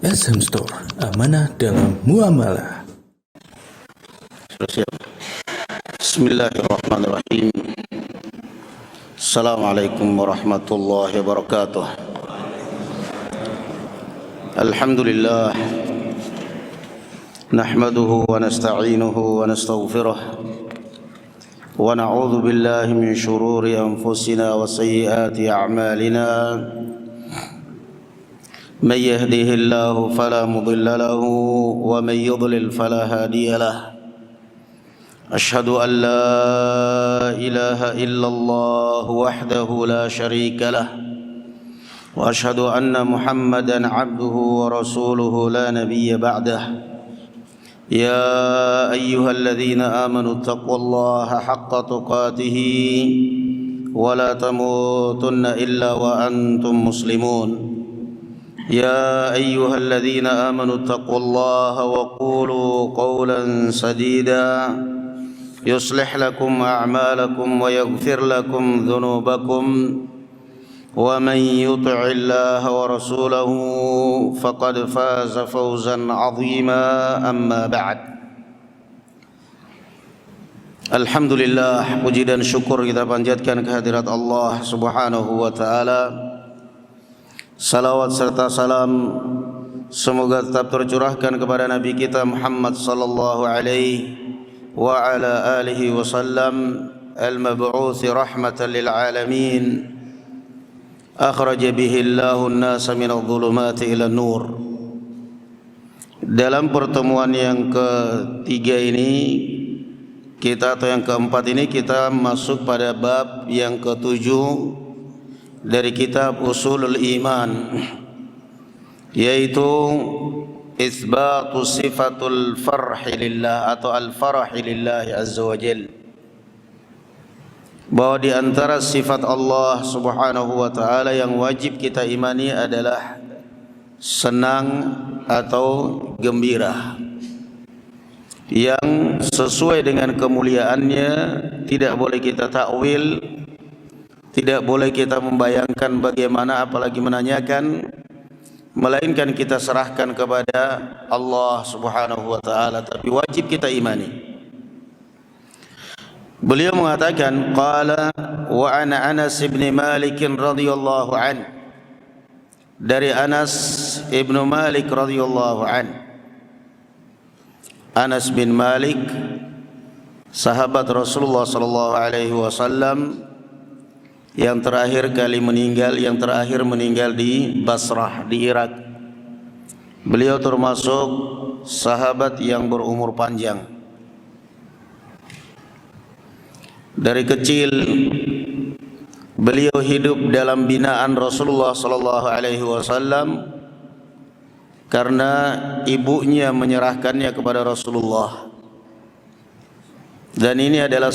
SM Store, amanah dalam muamalah. Bismillahirrahmanirrahim. Assalamualaikum warahmatullahi wabarakatuh. Alhamdulillah, nahmaduhu wa nasta'inuhu wa nastaghfiruh wa na'udzu billahi min shururi anfusina wa sayyiati a'malina. من يهده الله فلا مضل له ومن يضلل فلا هادي له. أشهد أن لا إله إلا الله وحده لا شريك له وأشهد أن محمدا عبده ورسوله لا نبي بعده. يا أيها الذين آمنوا اتقوا الله حق تقاته ولا تموتن إلا وأنتم مسلمون. يا أيها الذين آمنوا اتقوا الله وقولوا قولا سديدا يصلح لكم أعمالكم ويغفر لكم ذنوبكم ومن يطع الله ورسوله فقد فاز فوزا عظيما. أما بعد. Alhamdulillah, puji dan syukur kita panjatkan kehadirat Allah Subhanahu wa taala. Salawat serta salam semoga tetap tercurahkan kepada Nabi kita Muhammad sallallahu alaihi wa ala alihi wasallam, al-mab'uts rahmatan lil alamin, akhraja bihi Allahu an-nasa min adh-dhulumati ila an-nur. Dalam pertemuan yang ketiga ini atau yang keempat ini kita masuk pada bab yang ketujuh dari kitab Ushulul Iman, yaitu isbatu sifatul farhi lillah atau al-farahi lillahi azza wa jal, bahwa di antara sifat Allah Subhanahu wa taala yang wajib kita imani adalah senang atau gembira, yang sesuai dengan kemuliaannya. Tidak boleh kita takwil, tidak boleh kita membayangkan bagaimana, apalagi menanyakan, melainkan kita serahkan kepada Allah Subhanahu wa taala, tapi wajib kita imani. Beliau mengatakan, qala wa ana Anas bin Malik radhiyallahu an, dari Anas ibn Malik radhiyallahu an. Anas bin Malik, sahabat Rasulullah sallallahu alaihi wasallam, yang terakhir meninggal di Basrah di Irak. Beliau termasuk sahabat yang berumur panjang. Dari kecil beliau hidup dalam binaan Rasulullah sallallahu alaihi wasallam karena ibunya menyerahkannya kepada Rasulullah. Dan ini adalah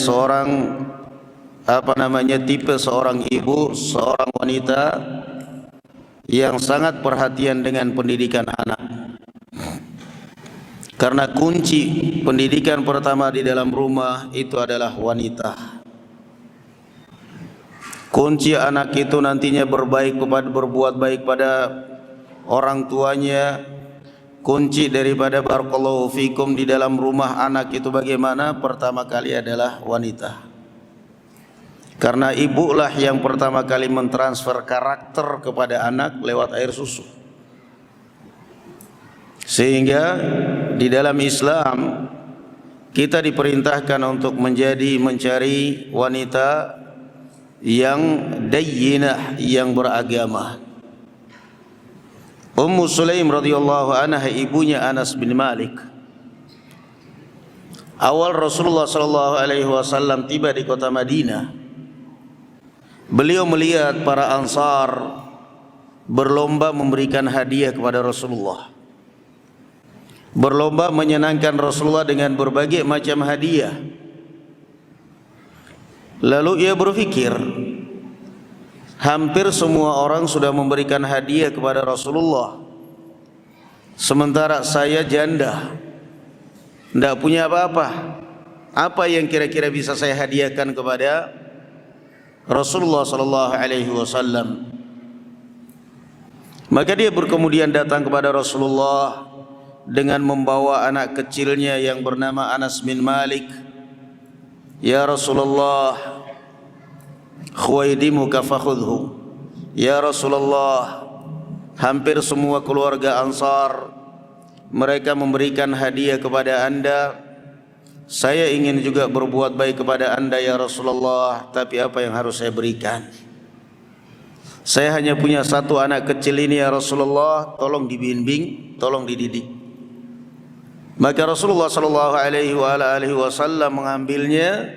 tipe seorang ibu, seorang wanita yang sangat perhatian dengan pendidikan anak. Karena kunci pendidikan pertama di dalam rumah itu adalah wanita. Kunci anak itu nantinya berbuat baik pada orang tuanya. Kunci daripada barakallahu fikum di dalam rumah anak itu bagaimana? Pertama kali adalah wanita. Karena ibulah yang pertama kali mentransfer karakter kepada anak lewat air susu. Sehingga di dalam Islam kita diperintahkan untuk mencari wanita yang dayyinah, yang beragama. Ummu Sulaim radhiyallahu anha, ibunya Anas bin Malik. Awal Rasulullah sallallahu alaihi wasallam tiba di kota Madinah, beliau melihat para Ansar berlomba memberikan hadiah kepada Rasulullah, berlomba menyenangkan Rasulullah dengan berbagai macam hadiah. Lalu ia berpikir, hampir semua orang sudah memberikan hadiah kepada Rasulullah, sementara saya janda, tidak punya apa-apa. Apa yang kira-kira bisa saya hadiahkan kepada Rasulullah sallallahu alaihi wasallam? Maka dia kemudian datang kepada Rasulullah dengan membawa anak kecilnya yang bernama Anas bin Malik. Ya Rasulullah, khuwaidimuka fakhudhu. Ya Rasulullah, hampir semua keluarga Ansar mereka memberikan hadiah kepada Anda. Saya ingin juga berbuat baik kepada Anda ya Rasulullah, tapi apa yang harus saya berikan? Saya hanya punya satu anak kecil ini ya Rasulullah, tolong dibimbing, tolong dididik. Maka Rasulullah sallallahu alaihi wasallam mengambilnya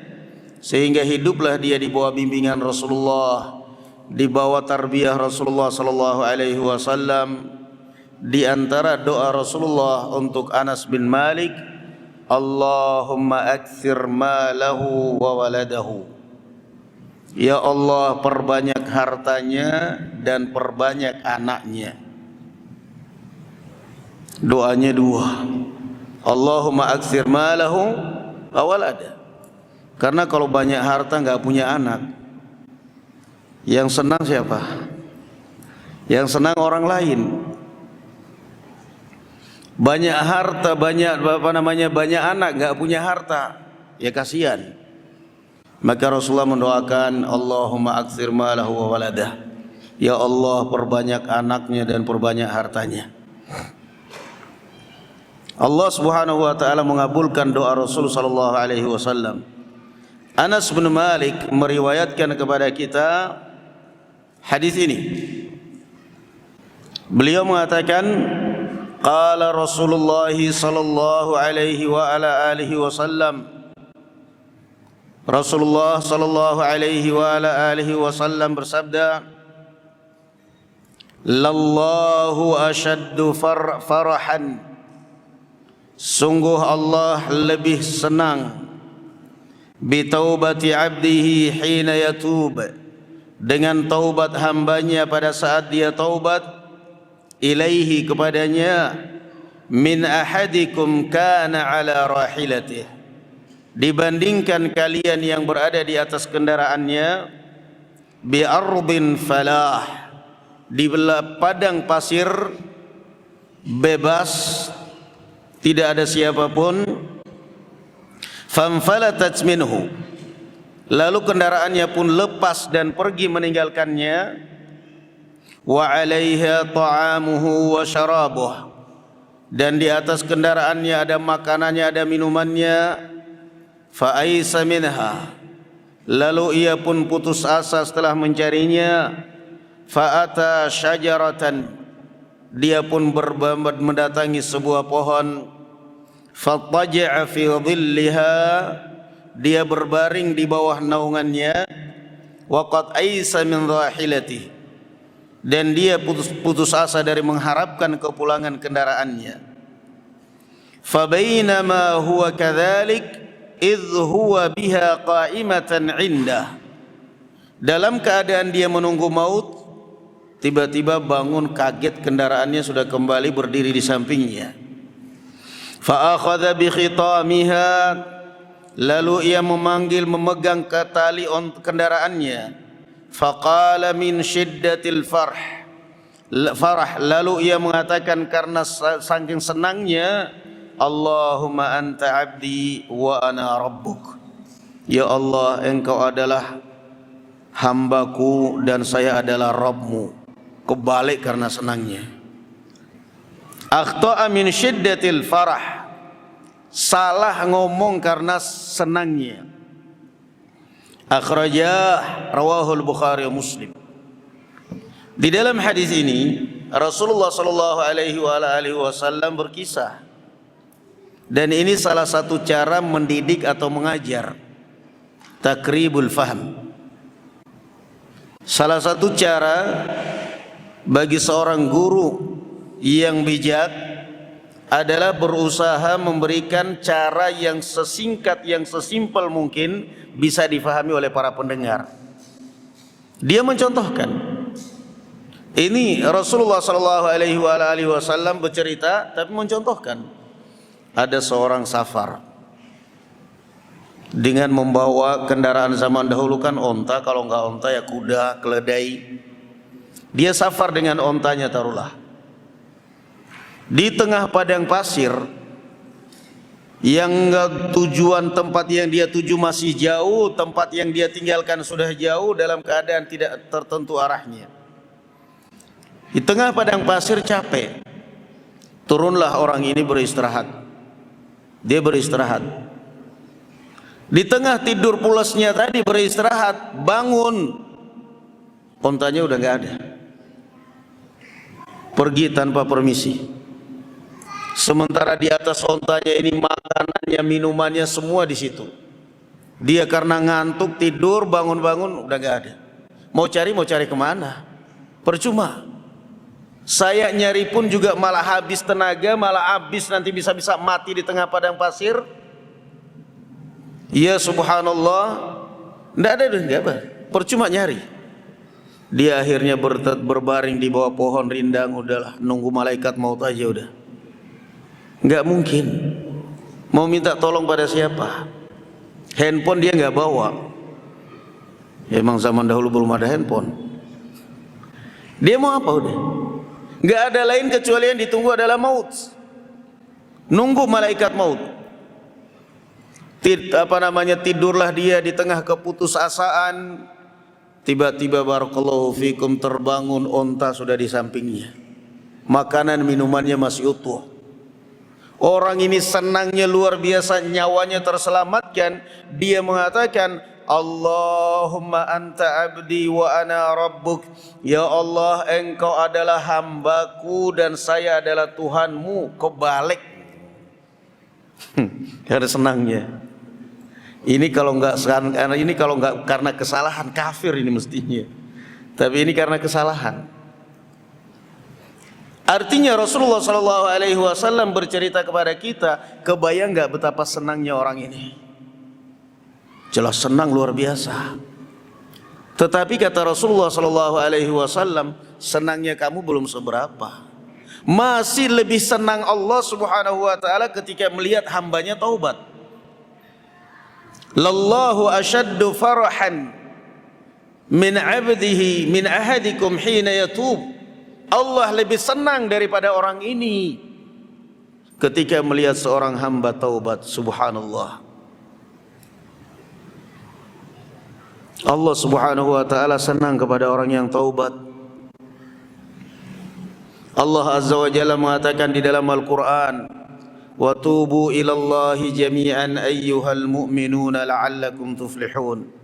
sehingga hiduplah dia di bawah bimbingan Rasulullah, di bawah tarbiyah Rasulullah sallallahu alaihi wasallam. Di antara doa Rasulullah untuk Anas bin Malik, Allahumma aktsir malahu wa waladahu. Ya Allah, perbanyak hartanya dan perbanyak anaknya. Doanya dua, Allahumma aktsir malahu wa waladahu. Karena kalau banyak harta enggak punya anak, yang senang siapa? Yang senang orang lain. Banyak harta, banyak anak enggak punya harta, ya kasihan. Maka Rasulullah mendoakan, Allahumma aktsir malahu wa waladah. Ya Allah, perbanyak anaknya dan perbanyak hartanya. Allah Subhanahu wa taala mengabulkan doa Rasul sallallahu alaihi wasallam. Anas bin Malik meriwayatkan kepada kita hadis ini. Beliau mengatakan, qala Rasulullah sallallahu alaihi wa ala alihi wasallam, Rasulullah sallallahu alaihi wa ala alihi wasallam bersabda, lallahu ashaddu farahan, sungguh Allah lebih senang bi taubati abdihi hina yatub, dengan taubat hambanya pada saat dia taubat, ilaihi kepadanya, min ahadikum kana ala rahilatih, dibandingkan kalian yang berada di atas kendaraannya, bi ardin falah, di padang pasir bebas, tidak ada siapapun, famfalatat minhu, lalu kendaraannya pun lepas dan pergi meninggalkannya, wa alaiha ta'amuhu wa syarabuh, dan di atas kendaraannya ada makanannya, ada minumannya, fa aisa minha, lalu ia pun putus asa setelah mencarinya, fa ata syajaratan, dia pun mendatangi sebuah pohon, fattaja'a fi dhilliha, dia berbaring di bawah naungannya, wa qad aisa min rahilatihi, dan dia putus asa dari mengharapkan kepulangan kendaraannya. Fa bainama huwa kadzalik idh huwa biha qa'imatan indah, dalam keadaan dia menunggu maut, tiba-tiba bangun kaget kendaraannya sudah kembali berdiri di sampingnya. Fa akhadha bi khitamiha, lalu ia memegang ke tali kendaraannya. Faqala min syiddatil farah, lalu ia mengatakan karena saking senangnya, Allahumma anta abdi wa ana rabbuk. Ya Allah, engkau adalah hambaku dan saya adalah Rabbmu. Kebalik karena senangnya. Akhta'a min syiddatil farah, salah ngomong karena senangnya. Akhrajah rawahul Bukhari wa Muslim. Di dalam hadis ini Rasulullah sallallahu alaihi wasallam berkisah, dan ini salah satu cara mendidik atau mengajar, takribul faham. Salah satu cara bagi seorang guru yang bijak adalah berusaha memberikan cara yang sesingkat, yang sesimpel mungkin bisa difahami oleh para pendengar. Dia mencontohkan. Ini Rasulullah sallallahu alaihi wasallam bercerita tapi mencontohkan. Ada seorang safar dengan membawa kendaraan zaman dahulu kan onta, kalau enggak onta ya kuda, keledai. Dia safar dengan ontanya taruhlah. Di tengah padang pasir yang tujuan tempat yang dia tuju masih jauh, tempat yang dia tinggalkan sudah jauh, dalam keadaan tidak tertentu arahnya. Di tengah padang pasir capek. Turunlah orang ini beristirahat. Dia beristirahat. Di tengah tidur pulasnya tadi beristirahat, bangun. Ontanya udah nggak ada. Pergi tanpa permisi. Sementara di atas ontanya ini makanannya, minumannya semua di situ. Dia karena ngantuk tidur, bangun-bangun udah nggak ada. Mau cari kemana? Percuma. Saya nyari pun juga malah habis tenaga, malah habis nanti bisa-bisa mati di tengah padang pasir. Ya subhanallah, nggak ada, nggak apa. Percuma nyari. Dia akhirnya berbaring di bawah pohon rindang, udahlah nunggu malaikat maut aja udah. Nggak mungkin. Mau minta tolong pada siapa? Handphone dia nggak bawa. Emang zaman dahulu belum ada handphone. Dia mau apa udah? Nggak ada lain kecuali yang ditunggu adalah maut. Nunggu malaikat maut. Tidurlah dia di tengah keputusasaan. Tiba-tiba barakallahu fikum terbangun, onta sudah di sampingnya. Makanan minumannya masih utuh. Orang ini senangnya luar biasa, nyawanya terselamatkan. Dia mengatakan, Allahumma anta abdi wa ana rabbuk. Ya Allah, engkau adalah hambaku dan saya adalah Tuhanmu. Kebalik. Ada senangnya. Ini kalau nggak karena kesalahan, kafir ini mestinya. Tapi ini karena kesalahan. Artinya Rasulullah SAW bercerita kepada kita, kebayang nggak betapa senangnya orang ini? Jelas senang luar biasa. Tetapi kata Rasulullah SAW, senangnya kamu belum seberapa. Masih lebih senang Allah Subhanahu Wa Taala ketika melihat hambanya taubat. Lallahu ashaddu farahan min abdihi min ahadikum hina yatub. Allah lebih senang daripada orang ini ketika melihat seorang hamba taubat. Subhanallah. Allah Subhanahu Wa Taala senang kepada orang yang taubat. Allah Azza wa Jalla mengatakan di dalam Al-Quran, wa tubu ilallahi jami'an ayyuhal mu'minuna la'allakum tuflihun.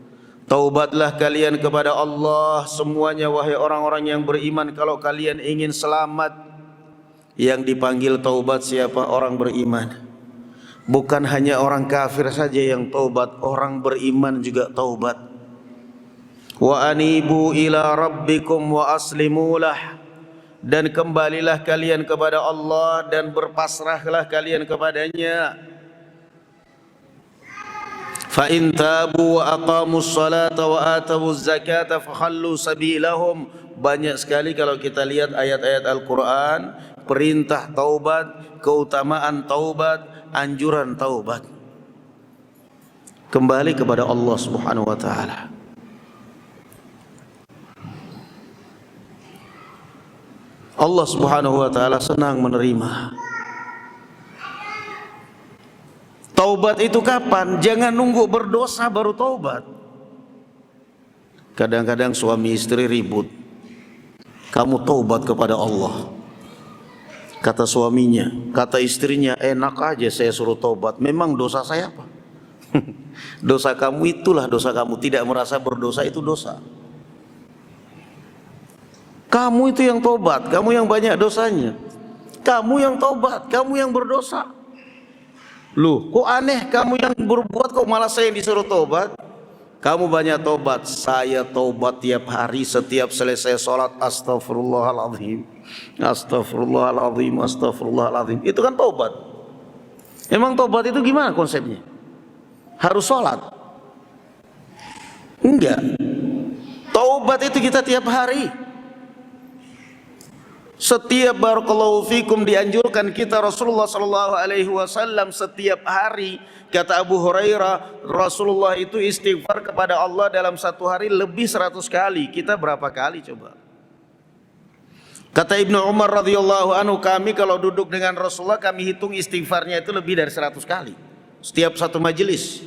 Taubatlah kalian kepada Allah semuanya wahai orang-orang yang beriman kalau kalian ingin selamat. Yang dipanggil taubat siapa? Orang beriman. Bukan hanya orang kafir saja yang taubat, orang beriman juga taubat. Wa anibu ila rabbikum wa aslimulah. Dan kembalilah kalian kepada Allah dan berpasrahlah kalian kepadanya. Fa in tabu wa aqamus salata wa atawuz zakata fakhallu sabilahum. Banyak sekali kalau kita lihat ayat-ayat Al-Quran, perintah taubat, keutamaan taubat, anjuran taubat. Kembali kepada Allah Subhanahu wa Ta'ala. Allah Subhanahu wa Ta'ala senang menerima. Taubat itu kapan? Jangan nunggu berdosa baru taubat. Kadang-kadang suami istri ribut. Kamu taubat kepada Allah. Kata suaminya, kata istrinya, enak aja saya suruh taubat. Memang dosa saya apa? Dosa kamu itulah dosa kamu. Tidak merasa berdosa itu dosa. Kamu itu yang tobat, kamu yang banyak dosanya. Kamu yang tobat, kamu yang berdosa. Loh, kok aneh kamu yang berbuat kok malah saya yang disuruh tobat? Kamu banyak tobat, saya tobat tiap hari setiap selesai sholat. Astaghfirullahaladzim, astaghfirullahaladzim, astaghfirullahaladzim. Itu kan tobat. Emang tobat itu gimana konsepnya? Harus sholat? Enggak. Tobat itu kita tiap hari. Setiap barakallahu fikum dianjurkan kita Rasulullah sallallahu alaihi wasallam setiap hari. Kata Abu Hurairah, Rasulullah itu istighfar kepada Allah dalam satu hari lebih 100 kali. Kita berapa kali coba? Kata Ibnu Umar radhiyallahu anhu, kami kalau duduk dengan Rasulullah kami hitung istighfarnya itu lebih dari 100 kali. Setiap satu majelis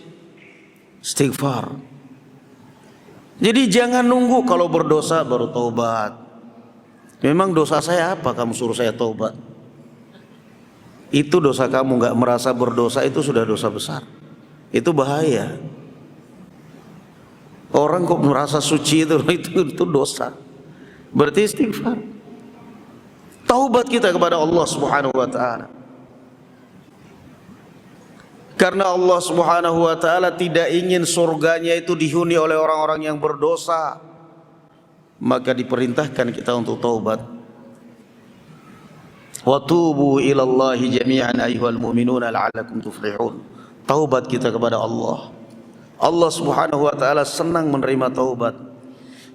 istighfar. Jadi jangan nunggu kalau berdosa baru taubat. Memang dosa saya apa kamu suruh saya taubat? Itu dosa kamu nggak merasa berdosa itu sudah dosa besar. Itu bahaya. Orang kok merasa suci itu dosa. Berarti istighfar. Taubat kita kepada Allah Subhanahu wa taala. Karena Allah Subhanahu wa taala tidak ingin surganya itu dihuni oleh orang-orang yang berdosa. Maka diperintahkan kita untuk taubat. Wa tubu ilallahi jami'an ayyuhal mu'minuna la'allakum tuflihun. Taubat kita kepada Allah. Allah Subhanahu wa taala senang menerima taubat.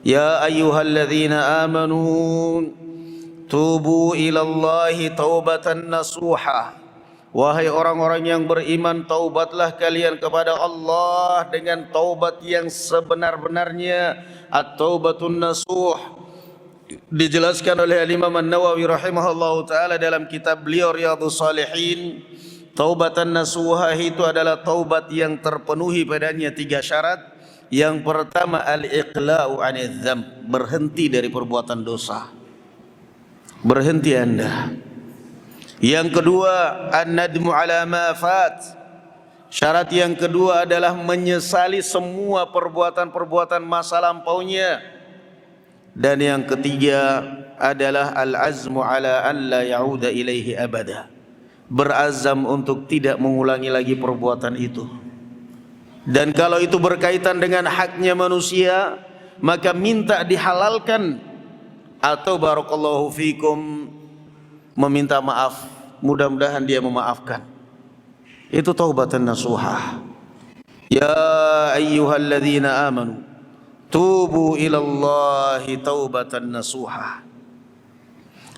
Ya ayyuhalladzina amanu tubu ilallahi taubatan nasuha. Wahai orang-orang yang beriman, taubatlah kalian kepada Allah dengan taubat yang sebenar-benarnya. At-taubatun nasuh dijelaskan oleh Imam An-Nawawi rahimahullahu taala dalam kitab beliau Riyadhus Shalihin. Taubatan nasuha itu adalah taubat yang terpenuhi padanya 3 syarat. Yang pertama al-iqla'u 'anil dzamb, berhenti dari perbuatan dosa. Berhenti Anda. Yang kedua an-nadmu 'ala ma fat. Syarat yang kedua adalah menyesali semua perbuatan-perbuatan masa lampaunya. Dan yang ketiga adalah al-azmu 'ala an la ya'uda ilaihi abada. Berazam untuk tidak mengulangi lagi perbuatan itu. Dan kalau itu berkaitan dengan haknya manusia, maka minta dihalalkan, atau barakallahu fikum meminta maaf, mudah-mudahan dia memaafkan. Itu taubatan nasuha. Ya ayyuhalladzina amanu tubu ilallahi taubatan nasuha.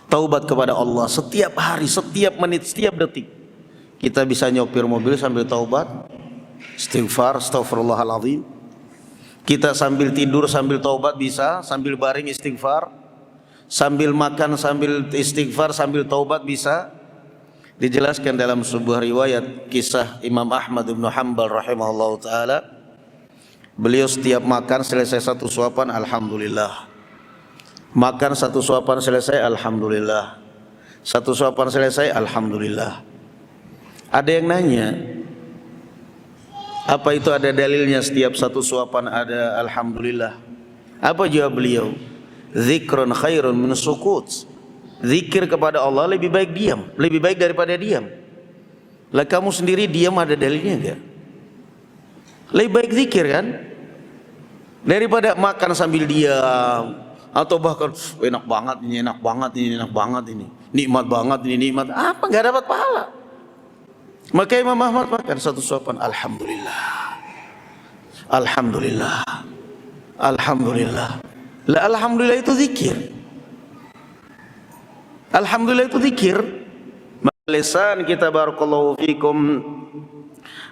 Taubat kepada Allah setiap hari, setiap menit, setiap detik. Kita bisa nyopir mobil sambil taubat, istighfar, astaghfirullahaladzim. Kita sambil tidur sambil taubat bisa, sambil baring istighfar, sambil makan sambil istighfar, sambil taubat bisa. Dijelaskan dalam sebuah riwayat kisah Imam Ahmad bin Hanbal rahimahullah taala. Beliau setiap makan selesai satu suapan alhamdulillah. Makan satu suapan selesai alhamdulillah. Satu suapan selesai alhamdulillah. Ada yang nanya, apa itu ada dalilnya setiap satu suapan ada alhamdulillah? Apa jawab beliau? Zikrun khairun min sukut. Zikir kepada Allah lebih baik diam, lebih baik daripada diam. Lah kamu sendiri diam ada dalilnya enggak? Lebih baik zikir kan? Daripada makan sambil diam. Atau bahkan enak banget ini, enak banget ini, enak banget ini, nikmat banget ini, nikmat apa, nggak dapat pahala. Maka Imam Ahmad makan satu suapan alhamdulillah, alhamdulillah, alhamdulillah. Lah alhamdulillah itu zikir. Alhamdulillah itu zikir. Lisan kita barakallahu fikum.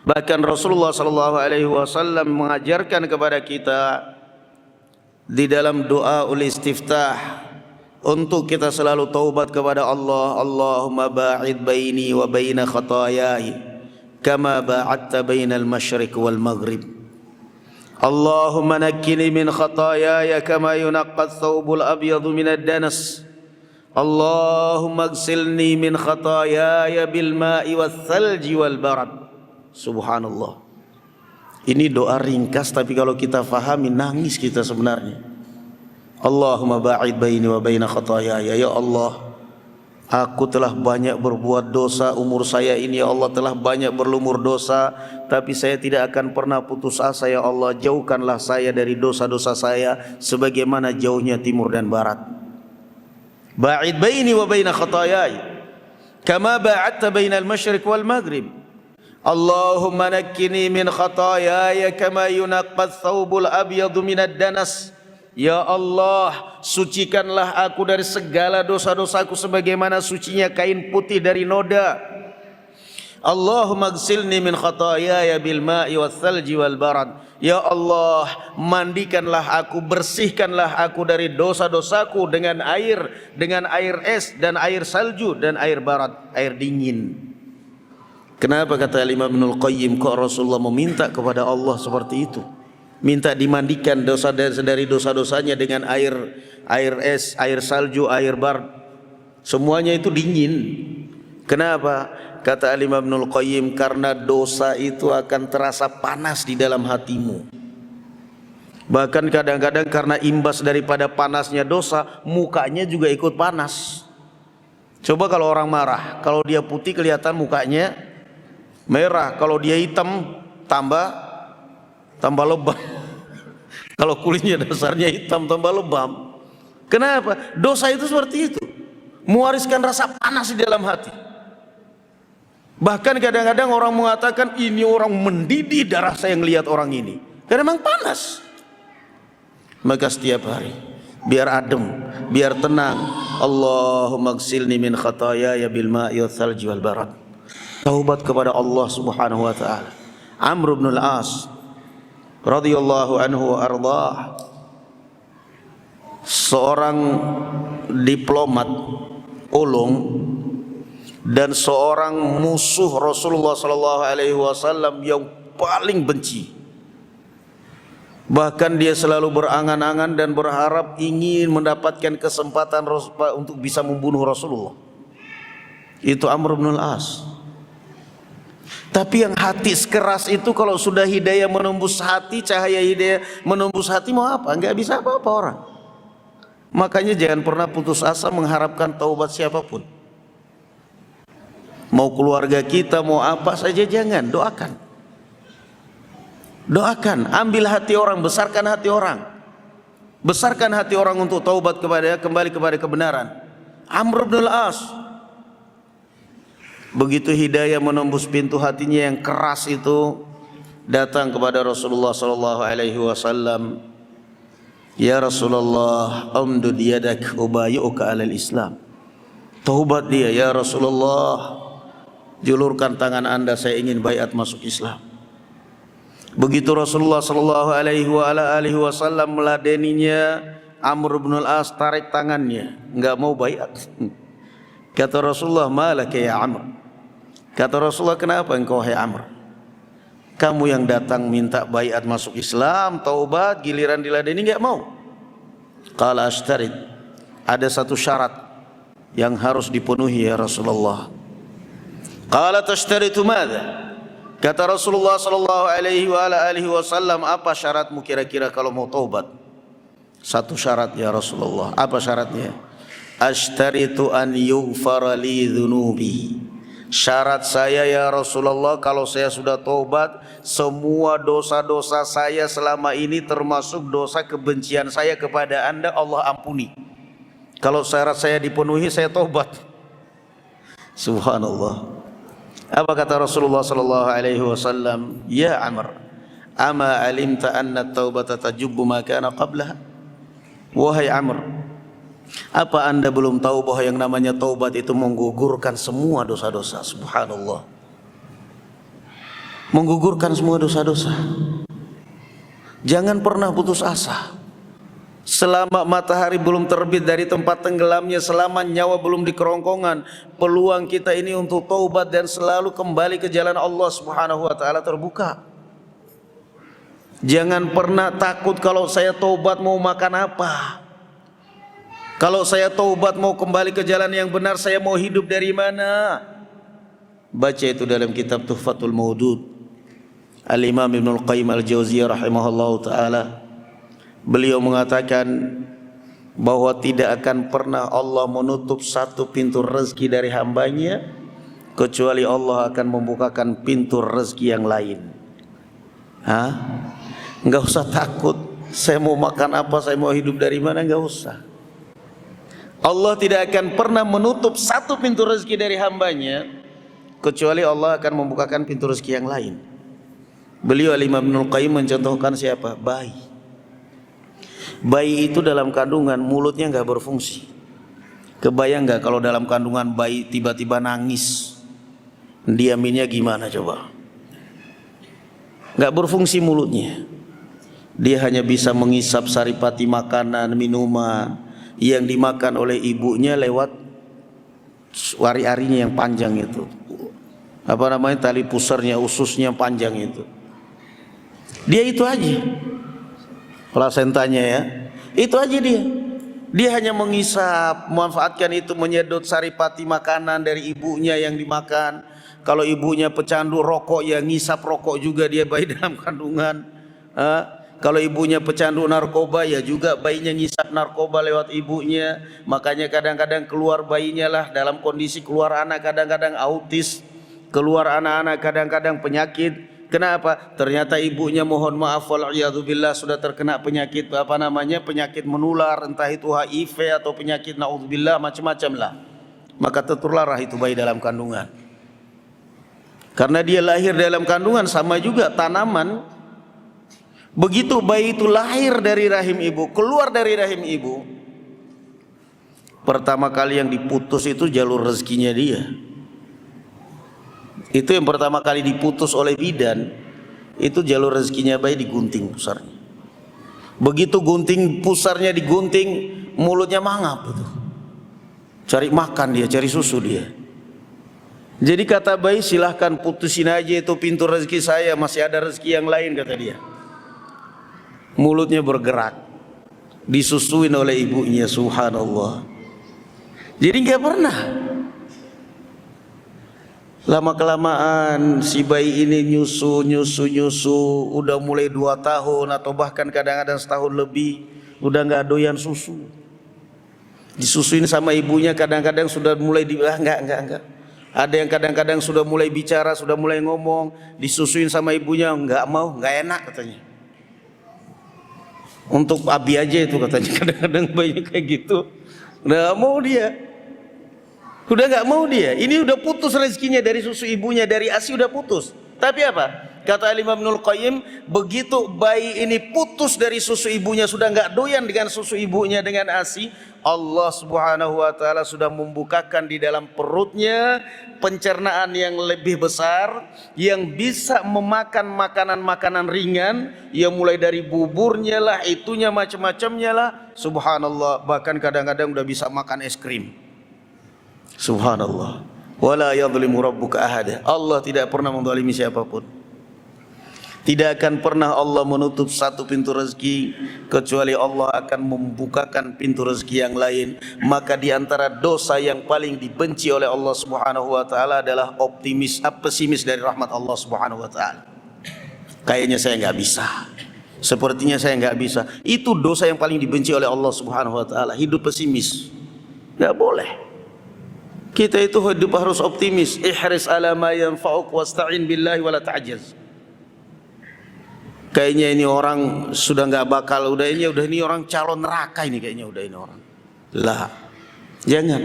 Bahkan Rasulullah sallallahu alaihi wasallam mengajarkan kepada kita di dalam doa ul istiftah untuk kita selalu taubat kepada Allah. Allahumma ba'id baini wa baina khataayai kama ba'adta bainal masyriq wal maghrib. Allahumma nakkini min khataayaya kama yunaqqa ath-thawbul abyadu minad danas. Allahumma ighsilni min khataayaya bil ma'i wath thalji wal barad. Subhanallah. Ini doa ringkas tapi kalau kita fahami nangis kita sebenarnya. Allahumma ba'id baini wa baina khataayaya. Ya Allah, aku telah banyak berbuat dosa umur saya ini, ya Allah, telah banyak berlumur dosa, tapi saya tidak akan pernah putus asa, ya Allah, jauhkanlah saya dari dosa-dosa saya sebagaimana jauhnya timur dan barat. Ba'id baini wa baina khataayaya kama ba'adta bainal masyriq wal maghrib. Allahumma nakkini min khataayaya kama yunaqqa ath-thawbul abyadu minad danas. Ya Allah, sucikanlah aku dari segala dosa-dosaku sebagaimana sucinya kain putih dari noda. Allahumma ghsilni min khataayaya bil ma'i wath thalji wal barad. Ya Allah, mandikanlah aku, bersihkanlah aku dari dosa-dosaku dengan air es dan air salju dan air barat, air dingin. Kenapa kata Imam Ibnul Qayyim kok Rasulullah meminta kepada Allah seperti itu? Minta dimandikan dari dosa-dosanya dengan air es, air salju, air barat. Semuanya itu dingin. Kenapa? Kata Imam Ibnul Qayyim, karena dosa itu akan terasa panas di dalam hatimu. Bahkan kadang-kadang karena imbas daripada panasnya dosa, mukanya juga ikut panas. Coba kalau orang marah, kalau dia putih kelihatan mukanya merah, kalau dia hitam tambah lebam. Kalau kulitnya dasarnya hitam tambah lebam. Kenapa? Dosa itu seperti itu, mewariskan rasa panas di dalam hati. Bahkan kadang-kadang orang mengatakan ini orang mendidih darah saya ngelihat orang ini, karena memang panas. Maka setiap hari biar adem, biar tenang, Allahumma ghsilni min khataayaya bil ma'i wath thalji wal barad. Taubat kepada Allah Subhanahu wa taala. Amr bin al-As radhiyallahu anhu ardhah, seorang diplomat ulung dan seorang musuh Rasulullah sallallahu alaihi wasallam yang paling benci. Bahkan dia selalu berangan-angan dan berharap ingin mendapatkan kesempatan untuk bisa membunuh Rasulullah. Itu Amr bin al-As. Tapi yang hati keras itu kalau sudah hidayah menembus hati, cahaya hidayah menembus hati, mau apa? Enggak bisa apa-apa orang. Makanya jangan pernah putus asa mengharapkan taubat siapapun. Mau keluarga kita, mau apa saja, jangan. Doakan. Doakan, ambil hati orang, besarkan hati orang. Besarkan hati orang untuk taubat kembali kepada kebenaran. Amr bin al-As, begitu hidayah menembus pintu hatinya yang keras itu, datang kepada Rasulullah sallallahu alaihi wasallam. Ya Rasulullah, amdud yadak ubayyuka alal Islam. Taubat dia, ya Rasulullah, julurkan tangan Anda, saya ingin baiat masuk Islam. Begitu Rasulullah sallallahu alaihi wasallam meladeninya, Amr bin al-As tarik tangannya, enggak mau baiat. Kata Rasulullah, malaka ya Amr. Kata Rasulullah, kenapa engkau hai Amr? Kamu yang datang minta baiat masuk Islam, taubat, giliran diladeni enggak mau. Qala ashtarid, ada satu syarat yang harus dipenuhi ya Rasulullah. Qala tashtaritu madza? Kata Rasulullah sallallahu alaihi wasallam, apa syaratmu kira-kira kalau mau taubat? Satu syarat ya Rasulullah. Apa syaratnya? Ashtaritu an yughfara li dhunubi. Syarat saya ya Rasulullah, kalau saya sudah taubat, semua dosa-dosa saya selama ini termasuk dosa kebencian saya kepada Anda, Allah ampuni. Kalau syarat saya dipenuhi, saya taubat. Subhanallah. Apa kata Rasulullah sallallahu alaihi wasallam? Ya Amr, ama alimta anna at-taubata tajubbu ma kana qablaha? Wahai Amr, apa Anda belum tahu bahwa yang namanya taubat itu menggugurkan semua dosa-dosa? Subhanallah. Menggugurkan semua dosa-dosa. Jangan pernah putus asa. Selama matahari belum terbit dari tempat tenggelamnya, selama nyawa belum di kerongkongan, peluang kita ini untuk taubat dan selalu kembali ke jalan Allah Subhanahu wa taala terbuka. Jangan pernah takut kalau saya taubat mau makan apa. Kalau saya taubat mau kembali ke jalan yang benar, saya mau hidup dari mana? Baca itu dalam kitab Tuhfatul Maudud. Al-Imam Ibnul Qayyim Al-Jauziyah rahimahullahu taala, beliau mengatakan bahwa tidak akan pernah Allah menutup satu pintu rezeki dari hambanya kecuali Allah akan membukakan pintu rezeki yang lain. Enggak usah takut, saya mau makan apa, saya mau hidup dari mana, enggak usah. Allah tidak akan pernah menutup satu pintu rezeki dari hambanya kecuali Allah akan membukakan pintu rezeki yang lain. Beliau Al-Imam Ibnul Qayyim mencontohkan siapa? Bayi. Bayi itu dalam kandungan mulutnya nggak berfungsi. Kebayang nggak kalau dalam kandungan bayi tiba-tiba nangis? Diaminnya gimana coba? Nggak berfungsi mulutnya. Dia hanya bisa mengisap saripati makanan, minuman yang dimakan oleh ibunya lewat wari-arinya yang panjang itu. Apa namanya, tali pusarnya, ususnya panjang itu. Dia itu aja. Plasentanya ya. Itu aja dia. Dia hanya mengisap, memanfaatkan itu, menyedot saripati makanan dari ibunya yang dimakan. Kalau ibunya pecandu rokok, ya ngisap rokok juga dia bayi dalam kandungan. Kalau ibunya pecandu narkoba, ya juga bayinya ngisap narkoba lewat ibunya. Makanya kadang-kadang keluar bayinya lah dalam kondisi keluar anak kadang-kadang autis, keluar anak-anak kadang-kadang penyakit. Kenapa? Ternyata ibunya, mohon maaf, wal'iyadzubillah, sudah terkena penyakit penyakit menular, entah itu HIV atau penyakit naudzubillah, macam-macam lah. Maka tertularlah itu bayi dalam kandungan. Karena dia lahir dalam kandungan, sama juga tanaman. Begitu bayi itu lahir dari rahim ibu, keluar dari rahim ibu, pertama kali yang diputus itu jalur rezekinya dia. Itu yang pertama kali diputus oleh bidan, itu jalur rezekinya bayi digunting pusarnya. Begitu gunting pusarnya digunting, mulutnya mangap itu. Cari makan dia, cari susu dia. Jadi kata bayi, silahkan putusin aja itu pintu rezeki saya, masih ada rezeki yang lain, kata dia. Mulutnya bergerak, disusuin oleh ibunya, subhanallah. Jadi nggak pernah. Lama kelamaan si bayi ini nyusu, udah mulai 2 tahun atau bahkan kadang-kadang setahun lebih, udah nggak doyan susu. Disusuin sama ibunya, kadang-kadang sudah mulai enggak. Ada yang kadang-kadang sudah mulai bicara, sudah mulai ngomong, disusuin sama ibunya, nggak mau, nggak enak katanya. Untuk abi aja itu katanya, kadang-kadang bayi kayak gitu, nggak mau dia. Udah nggak mau dia. Ini udah putus rezekinya dari susu ibunya, dari ASI udah putus. Tapi apa? Kata Imam Ibnul Qayyim, begitu bayi ini putus dari susu ibunya, sudah nggak doyan dengan susu ibunya, dengan ASI, Allah Subhanahu wa taala sudah membukakan di dalam perutnya pencernaan yang lebih besar, yang bisa memakan makanan-makanan ringan, yang mulai dari buburnya lah, itunya macam-macamnya lah. Subhanallah, bahkan kadang-kadang udah bisa makan es krim. Subhanallah. Wala yadhlimu rabbuka ahada. Allah tidak pernah menzalimi siapapun. Tidak akan pernah Allah menutup satu pintu rezeki kecuali Allah akan membukakan pintu rezeki yang lain. Maka di antara dosa yang paling dibenci oleh Allah Subhanahu wa taala adalah pesimis dari rahmat Allah Subhanahu wa taala. Kayaknya saya enggak bisa. Sepertinya saya enggak bisa. Itu dosa yang paling dibenci oleh Allah Subhanahu wa taala, hidup pesimis. Enggak boleh. Kita itu hidup harus optimis. Ihris ala ma yanfa'uk wasta'in billahi wala ta'jaz. Kayaknya ini orang sudah nggak bakal, udah ini orang calon neraka ini, kayaknya udah ini orang. Lah, jangan.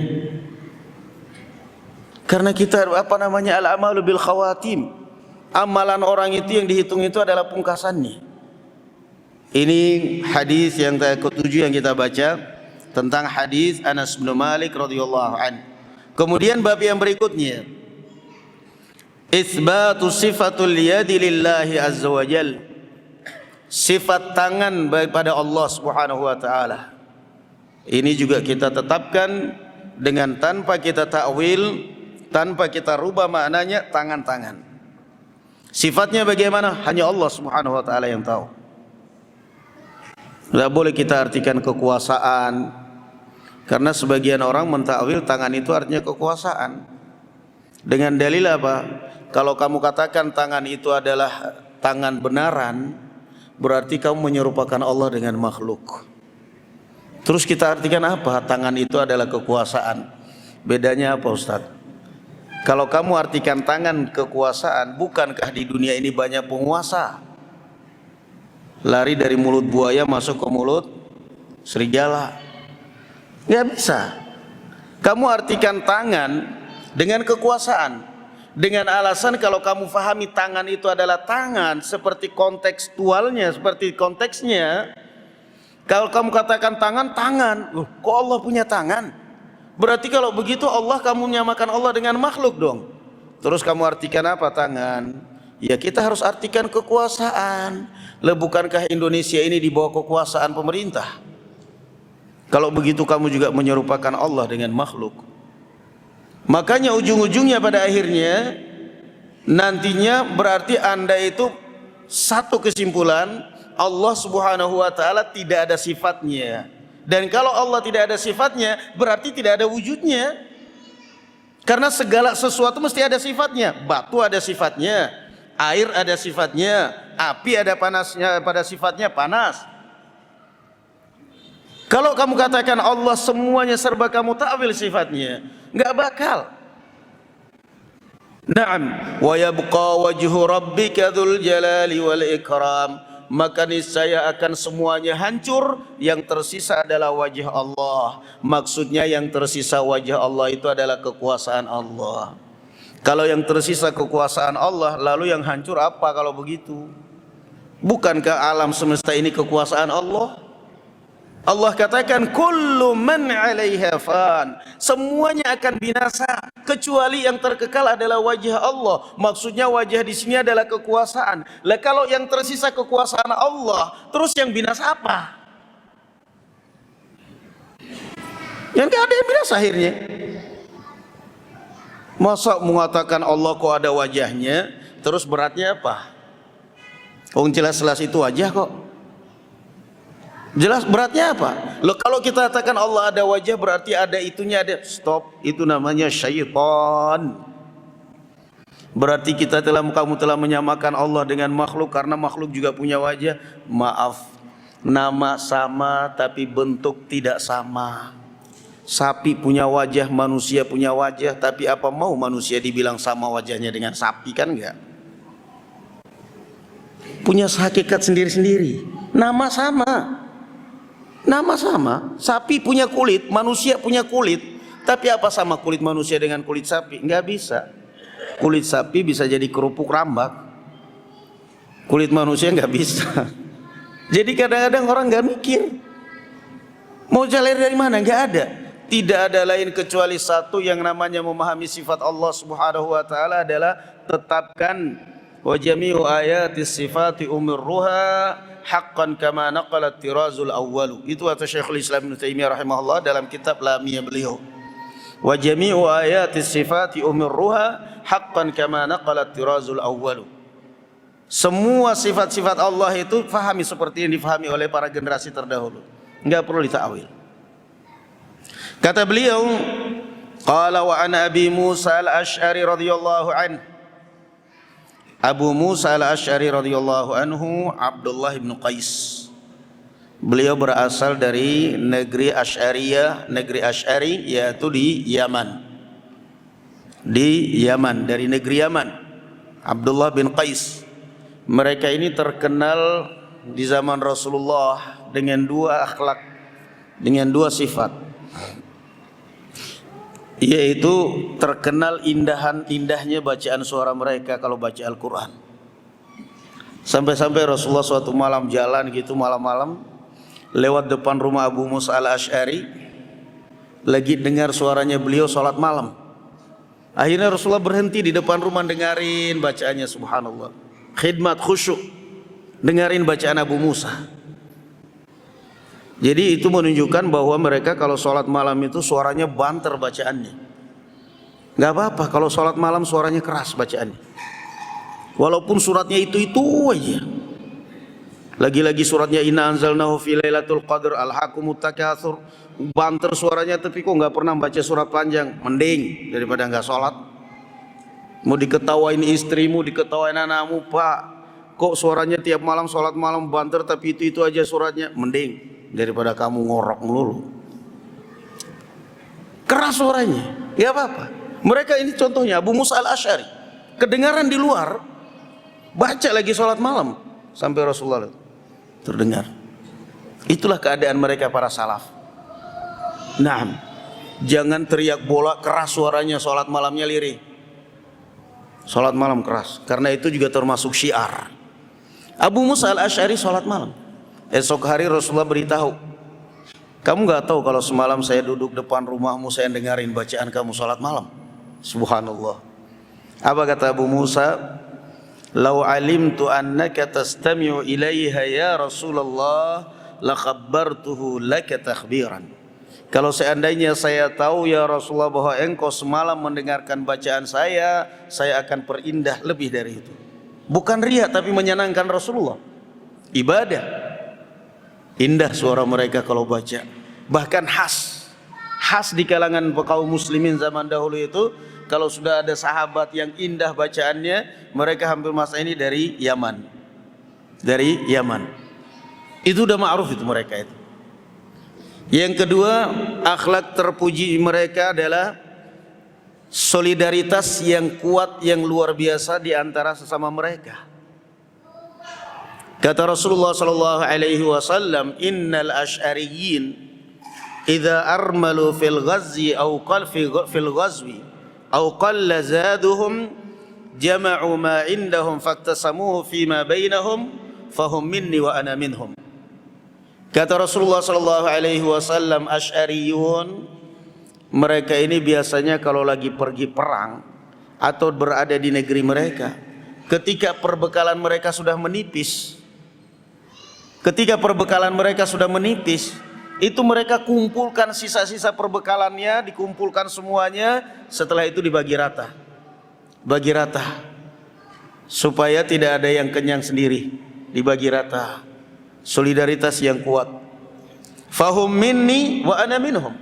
Karena kita al-amalu bil khawatim. Amalan orang itu yang dihitung itu adalah pungkasannya. Ini hadis yang ketujuh yang kita baca tentang hadis Anas bin Malik radhiyallahu anhu. Kemudian bab yang berikutnya, Itsbatu sifatul yadi lillahi azza wa jal. Sifat tangan pada Allah Subhanahu wa taala. Ini juga kita tetapkan dengan tanpa kita takwil, tanpa kita rubah maknanya, tangan-tangan. Sifatnya bagaimana? Hanya Allah Subhanahu wa taala yang tahu. Tidak boleh kita artikan kekuasaan, karena sebagian orang mentakwil tangan itu artinya kekuasaan. Dengan dalil apa? Kalau kamu katakan tangan itu adalah tangan benaran, berarti kamu menyerupakan Allah dengan makhluk. Terus kita artikan apa? Tangan itu adalah kekuasaan. Bedanya apa, Ustaz? Kalau kamu artikan tangan kekuasaan, bukankah di dunia ini banyak penguasa? Lari dari mulut buaya masuk ke mulut serigala. Nggak bisa. Kamu artikan tangan dengan kekuasaan, dengan alasan kalau kamu fahami tangan itu adalah tangan seperti kontekstualnya, seperti konteksnya. Kalau kamu katakan tangan, kok Allah punya tangan? Berarti kalau begitu Allah, kamu menyamakan Allah dengan makhluk dong. Terus kamu artikan apa tangan? Ya kita harus artikan kekuasaan. Lah bukankah Indonesia ini di bawah kekuasaan pemerintah? Kalau begitu kamu juga menyerupakan Allah dengan makhluk. Makanya ujung-ujungnya pada akhirnya nantinya berarti Anda itu satu kesimpulan, Allah Subhanahu wa taala tidak ada sifatnya. Dan kalau Allah tidak ada sifatnya, berarti tidak ada wujudnya. Karena segala sesuatu mesti ada sifatnya. Batu ada sifatnya, air ada sifatnya, api ada panasnya, pada sifatnya panas. Kalau kamu katakan Allah semuanya serba kamu takwil sifatnya, enggak bakal. Naam, wa yabqa wajhu rabbika dzul jalali wal ikram. Maka niscaya akan semuanya hancur, yang tersisa adalah wajah Allah. Maksudnya yang tersisa wajah Allah itu adalah kekuasaan Allah. Kalau yang tersisa kekuasaan Allah, lalu yang hancur apa kalau begitu? Bukankah alam semesta ini kekuasaan Allah? Allah katakan kullu man 'alaiha fan, semuanya akan binasa kecuali yang terkekal adalah wajah Allah. Maksudnya wajah di sini adalah kekuasaan. Lah kalau yang tersisa kekuasaan Allah, terus yang binasa apa? Yang enggak ada yang binasa akhirnya. Masa mengatakan Allah kok ada wajahnya, terus beratnya apa? Jelas-jelas itu wajah kok. Jelas beratnya apa? Loh kalau kita katakan Allah ada wajah berarti ada itunya, ada. Stop, itu namanya syaitan. Berarti kamu telah menyamakan Allah dengan makhluk, karena makhluk juga punya wajah. Maaf, nama sama tapi bentuk tidak sama. Sapi punya wajah, manusia punya wajah, tapi apa mau manusia dibilang sama wajahnya dengan sapi? Kan enggak. Punya hakikat sendiri-sendiri. Nama sama. Nama sama, sapi punya kulit, manusia punya kulit. Tapi apa sama kulit manusia dengan kulit sapi? Enggak bisa. Kulit sapi bisa jadi kerupuk rambak, kulit manusia enggak bisa. Jadi kadang-kadang orang enggak mikir mau jalan dari mana, enggak ada. Tidak ada lain kecuali satu yang namanya memahami sifat Allah Subhanahu wa taala adalah tetapkan wa jami'u ayati sifati umirruha haqqan kama naqalat tirazul awwalu. Itu kata Syekhul Islam Ibnu Taimiyah rahimahullah dalam kitab Lamiyah beliau. Wa jami'u ayati sifati umirruha haqqan kama naqalat tirazul awwalu. Semua sifat-sifat Allah itu fahami seperti yang difahami oleh para generasi terdahulu. Enggak perlu ditakwil. Kata beliau, qala wa ana Abi Musa al-Asy'ari radhiyallahu anhu. Abu Musa al-Asy'ari radhiyallahu anhu Abdullah bin Qais. Beliau berasal dari negeri Asy'ariyah, negeri Asy'ari yaitu di Yaman. Di Yaman, dari negeri Yaman. Abdullah bin Qais. Mereka ini terkenal di zaman Rasulullah dengan dua akhlak, dengan dua sifat. Yaitu terkenal indahnya bacaan suara mereka kalau baca Al-Quran. Sampai-sampai Rasulullah suatu malam jalan gitu, malam-malam lewat depan rumah Abu Musa al-Asy'ari, lagi dengar suaranya beliau sholat malam. Akhirnya Rasulullah berhenti di depan rumah dengarin bacaannya, subhanallah. Khidmat khusyuk, dengarin bacaan Abu Musa. Jadi itu menunjukkan bahwa mereka kalau sholat malam itu suaranya banter bacaannya. Gak apa-apa kalau sholat malam suaranya keras bacaannya. Walaupun suratnya itu aja. Lagi-lagi suratnya Inna anzalnahu fi lailatul qadr alhaqumut takatsur. Banter suaranya, tapi kok gak pernah baca surat panjang. Mending daripada gak sholat. Mau diketawain istrimu, diketawain anakmu, Pak, kok suaranya tiap malam sholat malam banter tapi itu aja suratnya. Mending daripada kamu ngorok melulu. Keras suaranya, ya apa-apa. Mereka ini contohnya Abu Musa al-Asy'ari, kedengaran di luar, baca lagi sholat malam sampai Rasulullah terdengar. Itulah keadaan mereka para salaf. Nah, jangan teriak bola keras suaranya, sholat malamnya lirih. Sholat malam keras, karena itu juga termasuk syiar. Abu Musa al-Asy'ari sholat malam. Esok hari Rasulullah beritahu, kamu gak tahu kalau semalam saya duduk depan rumahmu, saya dengarin bacaan kamu sholat malam. Subhanallah. Apa kata Abu Musa? Lau alimtu annaka tastami'u ilaiha ya Rasulullah la khabbartuhu laka takhbiran. Kalau seandainya saya tahu ya Rasulullah bahwa engkau semalam mendengarkan bacaan saya akan perindah lebih dari itu. Bukan riya tapi menyenangkan Rasulullah. Ibadah. Indah suara mereka kalau baca. Bahkan khas di kalangan kaum muslimin zaman dahulu itu, kalau sudah ada sahabat yang indah bacaannya, mereka hampir masa ini dari Yaman. Dari Yaman. Itu udah ma'ruf itu mereka itu. Yang kedua, akhlak terpuji mereka adalah solidaritas yang kuat, yang luar biasa di antara sesama mereka. Kata Rasulullah sallallahu alaihi wasallam, "Innal asy'ariyyin idza armalu fil ghazwi aw fil ghazwi aw qalla zaduhum jama'u ma indahum faktasamuhu fima bainahum fahum minni wa ana minhum." Kata Rasulullah sallallahu alaihi wasallam, Asy'ariyun, mereka ini biasanya kalau lagi pergi perang atau berada di negeri mereka, ketika perbekalan mereka sudah menipis, itu mereka kumpulkan sisa-sisa perbekalannya, dikumpulkan semuanya, setelah itu dibagi rata. Bagi rata. Supaya tidak ada yang kenyang sendiri, dibagi rata. Solidaritas yang kuat. Fahum minni wa ana minhum.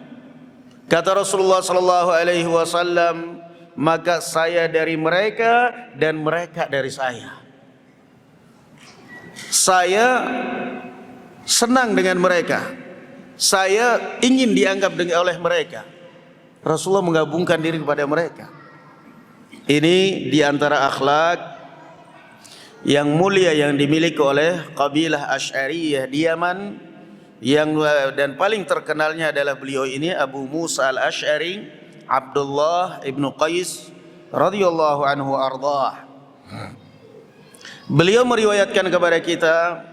Kata Rasulullah sallallahu alaihi wasallam, maka saya dari mereka dan mereka dari saya. Saya senang dengan mereka. Saya ingin dianggap oleh mereka. Rasulullah menggabungkan diri kepada mereka. Ini diantara akhlak yang mulia yang dimiliki oleh kabilah Asy'ariyah di Yaman, dan paling terkenalnya adalah beliau ini, Abu Musa al-Asy'ari, Abdullah ibnu Qais radhiyallahu anhu ardhah. Beliau meriwayatkan kepada kita,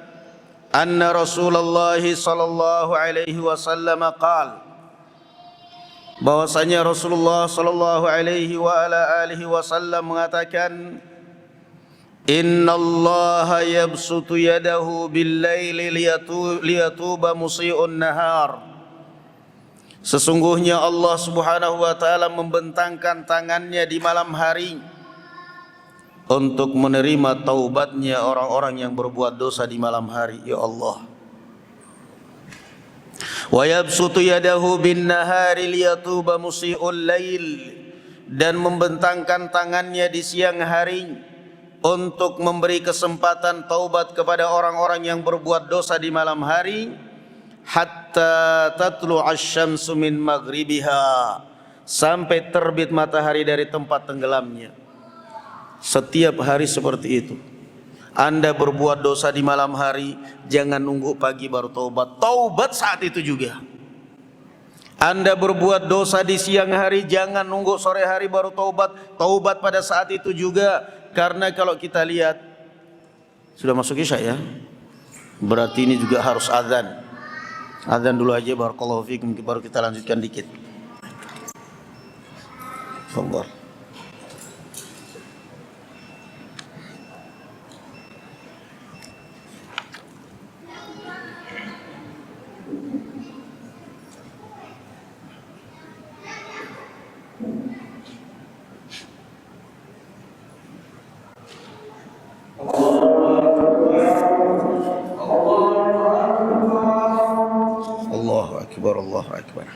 anna Rasulullah sallallahu alaihi wasallam qala, bahwasanya Rasulullah sallallahu alaihi wa ala alihi wasallam mengatakan, innallaha yabsutu yadahu bil-laili liyatuba musii'un nahar. Sesungguhnya Allah Subhanahu wa taala membentangkan tangannya di malam hari untuk menerima taubatnya orang-orang yang berbuat dosa di malam hari. Ya Allah. Wa yabsutu yadahu bin-nahari liyatuba musii'ul lail, dan membentangkan tangannya di siang hari untuk memberi kesempatan taubat kepada orang-orang yang berbuat dosa di malam hari, hatta tatlu'asy syamsu min maghribiha, sampai terbit matahari dari tempat tenggelamnya. Setiap hari seperti itu. Anda berbuat dosa di malam hari, jangan nunggu pagi baru taubat. Taubat saat itu juga. Anda berbuat dosa di siang hari, jangan nunggu sore hari baru taubat. Taubat pada saat itu juga. Karena kalau kita lihat sudah masuk isya ya, berarti ini juga harus azan. Azan dulu aja, barakallahu fikum, baru kita lanjutkan dikit. Sabar. Allahu akbar, Allahu akbar.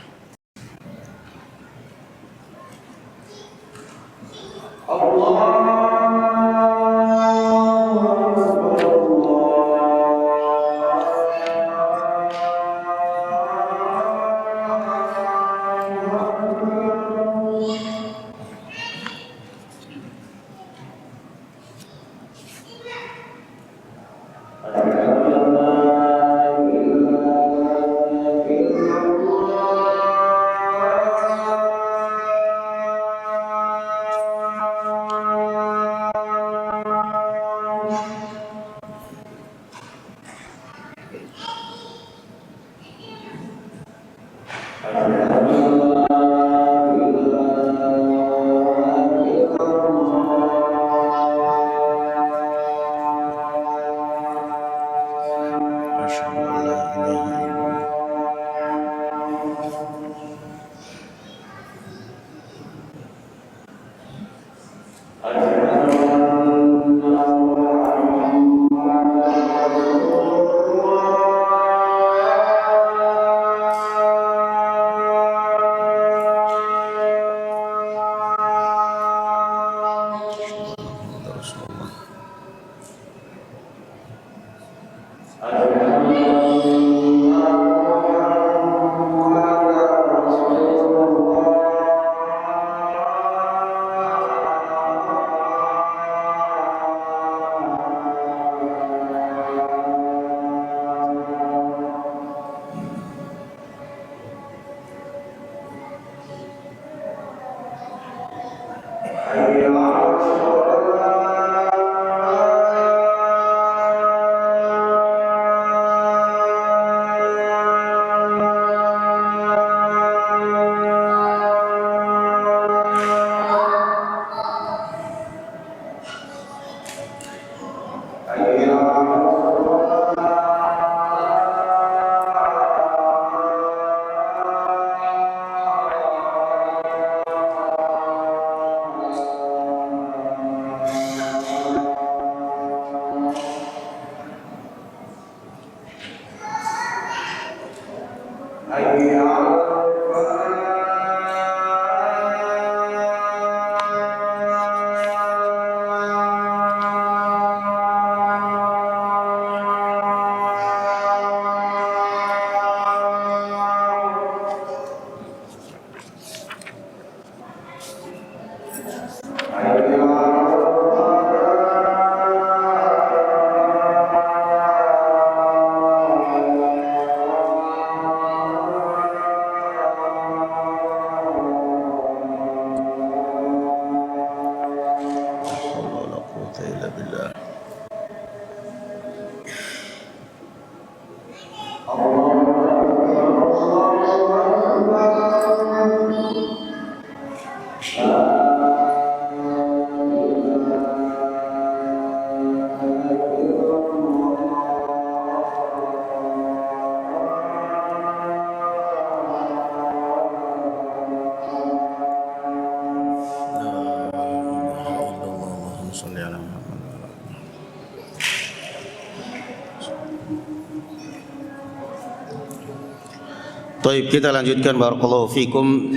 Baik, kita lanjutkan barakallahu fikum.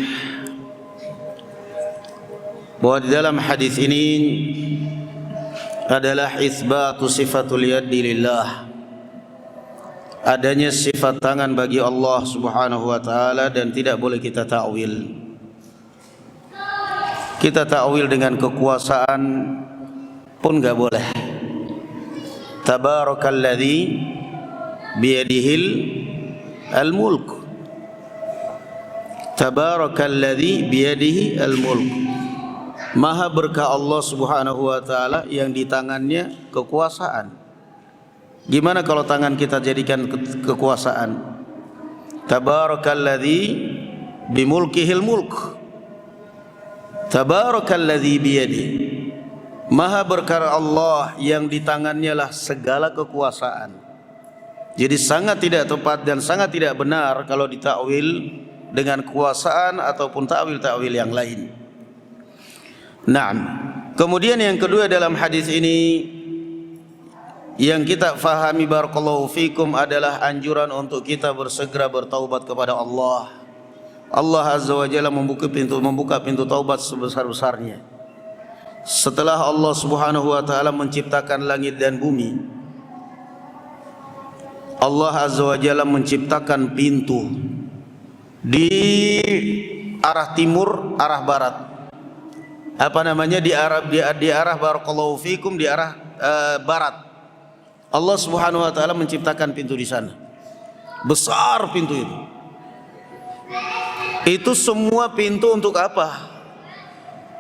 Bahwa di dalam hadis ini adalah isbatu sifatul yadi lillah, adanya sifat tangan bagi Allah Subhanahu wa taala dan tidak boleh kita ta'wil. Kita ta'wil dengan kekuasaan pun enggak boleh. Tabarakalladzi biyadihil al-mulk. Tabarakalladzi biyadihi al-mulk. Maha berkah Allah Subhanahu wa taala yang di tangannya kekuasaan. Gimana kalau tangan kita jadikan kekuasaan? Tabarakalladzi bimulkihil mulk. Tabarakalladzi biyadihi. Maha berkah Allah yang di tangannya lah segala kekuasaan. Jadi sangat tidak tepat dan sangat tidak benar kalau ditakwil dengan kekuasaan ataupun takwil-takwil yang lain. Naam. Kemudian yang kedua dalam hadis ini yang kita fahami barakallahu fikum adalah anjuran untuk kita bersegera bertaubat kepada Allah. Allah Azza wa Jalla membuka pintu taubat sebesar-besarnya. Setelah Allah Subhanahu wa taala menciptakan langit dan bumi, Allah Azza wa Jalla menciptakan pintu di arah timur, arah barat. Apa namanya, di arah barakallahu fikum, di arah barat. Allah Subhanahu wa taala menciptakan pintu di sana. Besar pintu itu. Itu semua pintu untuk apa?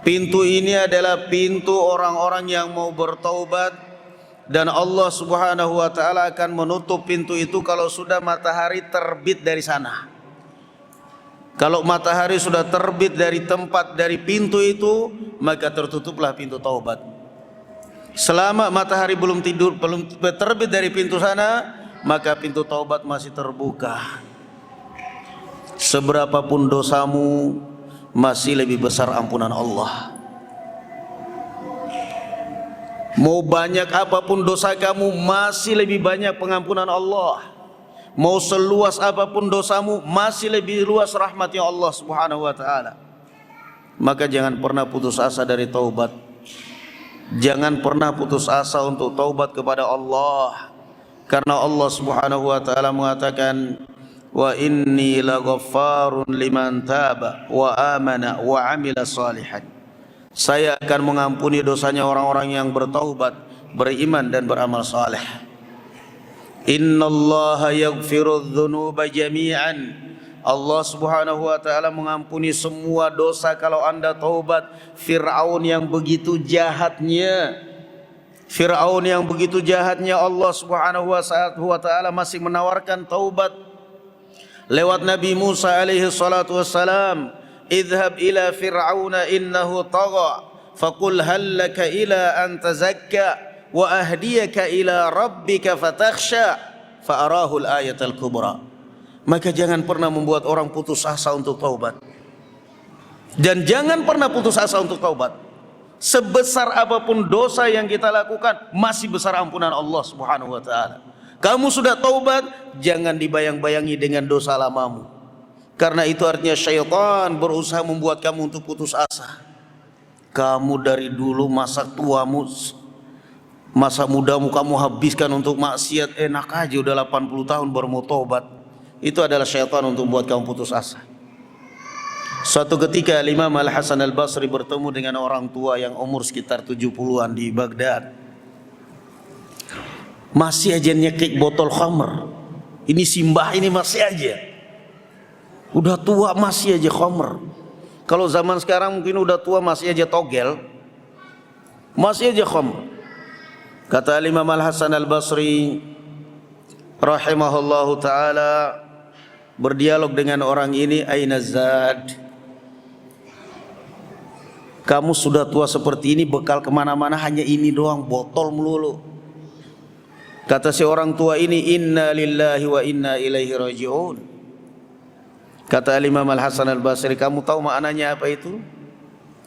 Pintu ini adalah pintu orang-orang yang mau bertaubat, dan Allah Subhanahu wa taala akan menutup pintu itu kalau sudah matahari terbit dari sana. Kalau matahari sudah terbit dari tempat, dari pintu itu, maka tertutuplah pintu taubat. Selama matahari belum terbit dari pintu sana, maka pintu taubat masih terbuka. Seberapapun dosamu, masih lebih besar ampunan Allah. Mau banyak apapun dosa kamu, masih lebih banyak pengampunan Allah. Mau seluas apapun dosamu, masih lebih luas rahmatnya Allah Subhanahu wa taala. Maka jangan pernah putus asa dari taubat. Jangan pernah putus asa untuk taubat kepada Allah. Karena Allah Subhanahu wa taala mengatakan, "Wa inni laghaffarun liman taba wa amana wa amila salihan." Saya akan mengampuni dosanya orang-orang yang bertaubat, beriman dan beramal saleh. Innallaha yaghfirudz dzunuba jami'an. Allah Subhanahu wa taala mengampuni semua dosa kalau Anda taubat. Fir'aun yang begitu jahatnya, Allah Subhanahu wa taala masih menawarkan taubat lewat Nabi Musa alaihi salatu wassalam. Idhab ila fir'auna innahu tagha faqul hal laka ila an tazakka wa ahdiyaka ila rabbika fatakhsha fa arahu al-ayatal kubra. Maka jangan pernah membuat orang putus asa untuk taubat. Dan jangan pernah putus asa untuk taubat. Sebesar apapun dosa yang kita lakukan, masih besar ampunan Allah Subhanahu wa taala. Kamu sudah taubat, jangan dibayang-bayangi dengan dosa lamamu. Karena itu artinya syaitan berusaha membuat kamu untuk putus asa. Kamu dari dulu masa tuamu, masa mudamu kamu habiskan untuk maksiat, enak aja udah 80 tahun baru mau taubat. Itu adalah syaitan untuk membuat kamu putus asa. Suatu ketika Imam Al-Hasan Al-Basri bertemu dengan orang tua yang umur sekitar 70-an di Baghdad. Masih aja nyekik botol khamr. Ini simbah ini masih aja. Udah tua masih aja khamr. Kalau zaman sekarang mungkin udah tua masih aja togel, masih aja khamr. Kata Imam Al-Hasan Al-Basri rahimahullahu taala berdialog dengan orang ini, aina zad? Kamu sudah tua seperti ini, bekal kemana-mana hanya ini doang, botol melulu. Kata si orang tua ini, inna lillahi wa inna ilaihi raji'un. Kata Imam Al-Hasan Al-Basri, kamu tahu maknanya apa itu?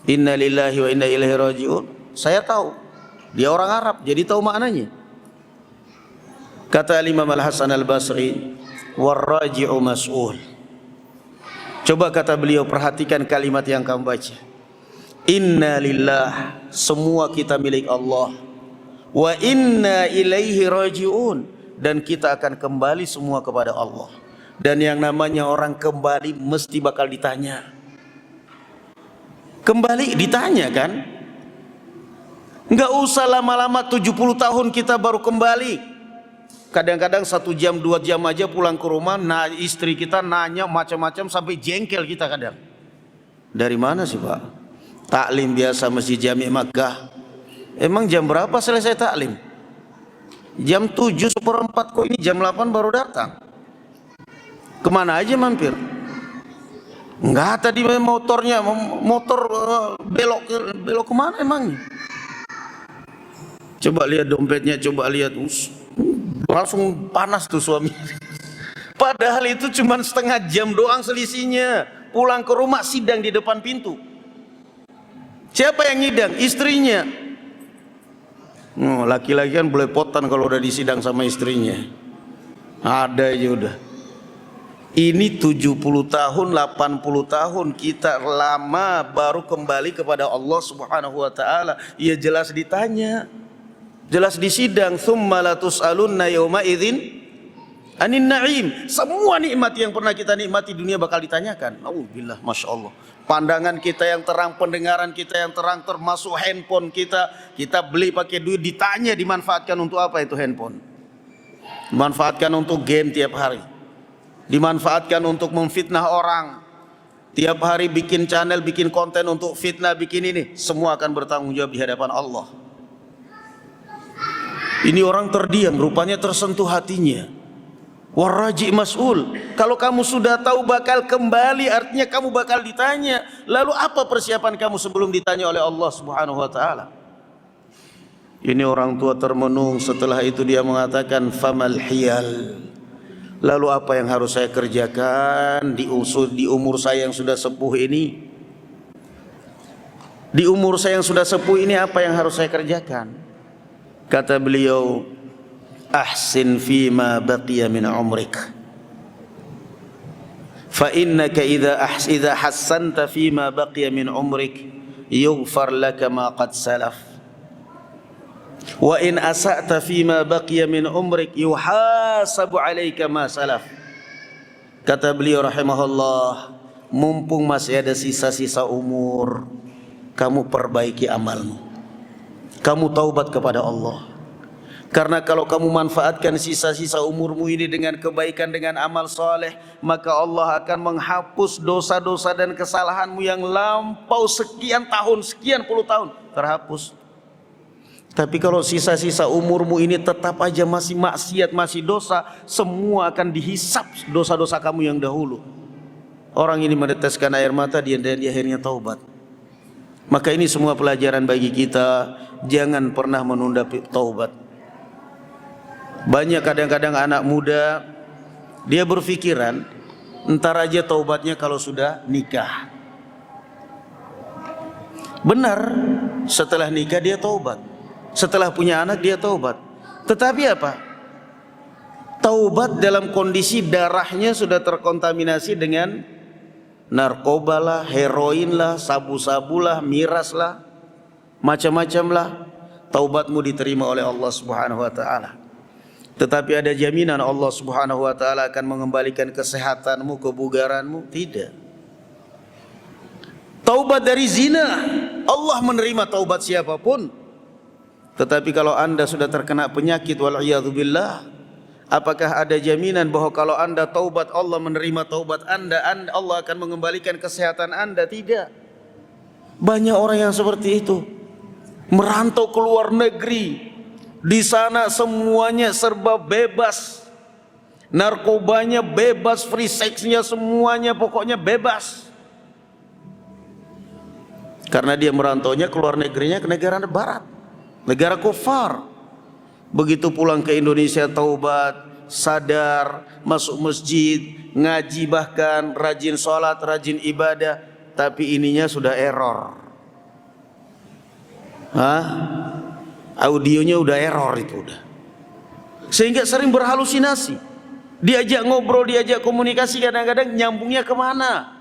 Inna lillahi wa inna ilaihi raji'un. Saya tahu. Dia orang Arab, jadi tahu maknanya. Kata Imam Al-Hasan Al-Basri, warraji'u mas'ul. Coba kata beliau, perhatikan kalimat yang kamu baca. Inna lillah, semua kita milik Allah. Wa inna ilaihi raji'un, dan kita akan kembali semua kepada Allah. Dan yang namanya orang kembali mesti bakal ditanya. Kembali ditanya kan? Enggak usah lama-lama 70 tahun kita baru kembali. Kadang-kadang 1 jam 2 jam aja pulang ke rumah, nah istri kita nanya macam-macam sampai jengkel kita kadang. Dari mana sih Pak? Taklim biasa Masjid Jami' Makkah. Emang jam berapa selesai taklim? Jam 7:04 kok ini jam 8 baru datang. Kemana aja mampir? Enggak, tadi motornya motor belok kemana emangnya? Coba lihat dompetnya, coba lihat, langsung panas tuh suami. Padahal itu cuma setengah jam doang selisihnya. Pulang ke rumah sidang di depan pintu. Siapa yang ngidang? Istrinya. Laki-laki kan belepotan kalau udah disidang sama istrinya. Ada aja udah. Ini 70 tahun, 80 tahun kita lama baru kembali kepada Allah Subhanahu wa taala. Ya jelas ditanya. Jelas disidang, tsumma la tus'alunna yauma idzin anin na'im. Semua nikmat yang pernah kita nikmati dunia bakal ditanyakan. Auzubillah, masyaallah. Pandangan kita yang terang, pendengaran kita yang terang, termasuk handphone kita beli pakai duit, ditanya dimanfaatkan untuk apa itu handphone? Dimanfaatkan untuk game tiap hari. Dimanfaatkan untuk memfitnah orang. Tiap hari bikin channel, bikin konten untuk fitnah, bikin ini. Semua akan bertanggung jawab di hadapan Allah. Ini orang terdiam, rupanya tersentuh hatinya. Warraji mas'ul. Kalau kamu sudah tahu bakal kembali, artinya kamu bakal ditanya. Lalu apa persiapan kamu sebelum ditanya oleh Allah Subhanahu wa taala? Ini orang tua termenung, setelah itu dia mengatakan famal hiyal. Lalu apa yang harus saya kerjakan di umur saya yang sudah sepuh ini? Di umur saya yang sudah sepuh ini apa yang harus saya kerjakan? Kata beliau, ahsin fima baqiya min umrik, fa innaka idza hassanta fima baqiya min umrik yughfar laka ma qad salaf, wa in asa'ta fima baqiya min umrik yuhasabu alayka ma salaf. Kata beliau rahimahullah, mumpung masih ada sisa-sisa umur, kamu perbaiki amalmu, kamu taubat kepada Allah. Karena kalau kamu manfaatkan sisa-sisa umurmu ini dengan kebaikan, dengan amal soleh, maka Allah akan menghapus dosa-dosa dan kesalahanmu yang lampau sekian tahun, sekian puluh tahun, terhapus. Tapi kalau sisa-sisa umurmu ini tetap aja masih maksiat, masih dosa, semua akan dihisap dosa-dosa kamu yang dahulu. Orang ini meneteskan air mata, dia akhirnya taubat. Maka ini semua pelajaran bagi kita, jangan pernah menunda taubat. Banyak kadang-kadang anak muda, dia berpikiran entar aja taubatnya kalau sudah nikah. Benar, setelah nikah dia taubat, setelah punya anak dia taubat. Tetapi apa? Taubat dalam kondisi darahnya sudah terkontaminasi dengan narkoba lah, heroin lah, sabu-sabu lah, miras lah, macam-macam lah. Taubatmu diterima oleh Allah Subhanahu wa taala. Tetapi ada jaminan Allah Subhanahu wa taala akan mengembalikan kesehatanmu, kebugaranmu? Tidak. Taubat dari zina, Allah menerima taubat siapapun. Tetapi kalau anda sudah terkena penyakit, wal'iyadzubillah, apakah ada jaminan bahwa kalau anda taubat Allah menerima taubat anda Allah akan mengembalikan kesehatan anda? Tidak. Banyak orang yang seperti itu, merantau ke luar negeri, di sana semuanya serba bebas, narkobanya bebas, free seksnya semuanya pokoknya bebas. Karena dia merantaunya ke luar negerinya, ke negara barat, negara kufar. Begitu pulang ke Indonesia taubat, sadar, masuk masjid, ngaji, bahkan rajin sholat, rajin ibadah, tapi ininya sudah error. Audionya udah error itu udah. Sehingga sering berhalusinasi. Diajak ngobrol, diajak komunikasi, kadang-kadang nyambungnya kemana?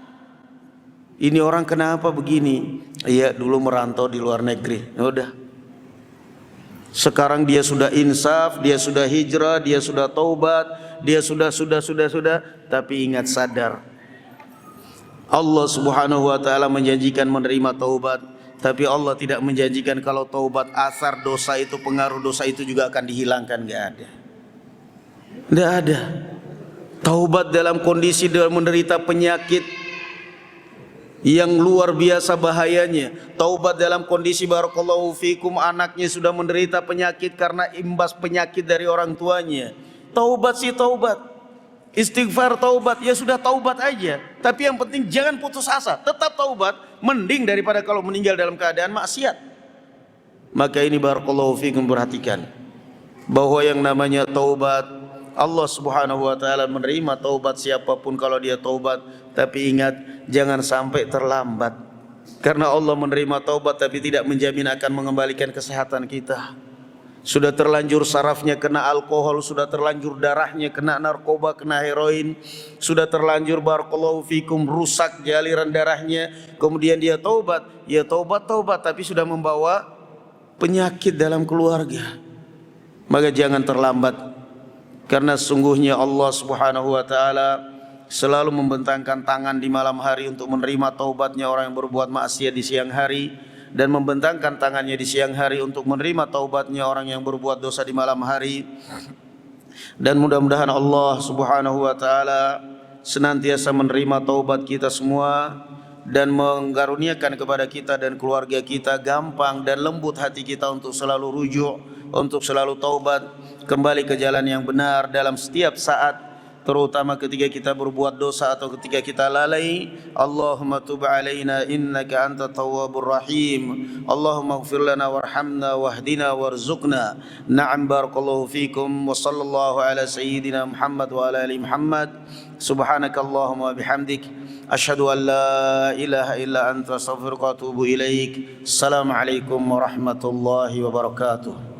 Ini orang kenapa begini? Iya, dulu merantau di luar negeri. Ya udah. Sekarang dia sudah insaf, dia sudah hijrah, dia sudah taubat, dia sudah. Tapi ingat, sadar, Allah Subhanahu wa taala menjanjikan menerima taubat, tapi Allah tidak menjanjikan kalau taubat asar dosa itu, pengaruh dosa itu juga akan dihilangkan. Enggak ada. Enggak ada. Taubat dalam kondisi dia menderita penyakit yang luar biasa bahayanya. Taubat dalam kondisi barakallahu fikum anaknya sudah menderita penyakit karena imbas penyakit dari orang tuanya. Taubat sih taubat, istighfar taubat, ya sudah taubat aja. Tapi yang penting jangan putus asa, tetap taubat, mending daripada kalau meninggal dalam keadaan maksiat. Maka ini barakallahu fikum, perhatikan bahwa yang namanya taubat, Allah Subhanahu wa taala menerima taubat siapapun kalau dia taubat. Tapi ingat, jangan sampai terlambat. Karena Allah menerima taubat tapi tidak menjamin akan mengembalikan kesehatan kita. Sudah terlanjur sarafnya kena alkohol, sudah terlanjur darahnya kena narkoba, kena heroin, sudah terlanjur barakallahu fikum rusak aliran darahnya, kemudian dia taubat, ya taubat tapi sudah membawa penyakit dalam keluarga. Maka jangan terlambat, karena sungguhnya Allah Subhanahu wa taala selalu membentangkan tangan di malam hari untuk menerima taubatnya orang yang berbuat maksiat di siang hari, dan membentangkan tangannya di siang hari untuk menerima taubatnya orang yang berbuat dosa di malam hari. Dan mudah-mudahan Allah Subhanahu wa taala senantiasa menerima taubat kita semua dan menggaruniakan kepada kita dan keluarga kita gampang dan lembut hati kita untuk selalu rujuk, untuk selalu taubat, kembali ke jalan yang benar dalam setiap saat, terutama ketika kita berbuat dosa atau ketika kita lalai. Allahumma tub alaina innaka anta tawwabur rahim. Allahumma ighfir lana warhamna wahdina warzuqna. Na'am, barakallahu fikum wa sallallahu ala sayyidina Muhammad wa ala ali Muhammad. Subhanakallahumma bihamdik asyhadu an la ilaha illa anta astaghfiruka wa atubu ilaik. Assalamualaikum warahmatullahi wabarakatuh.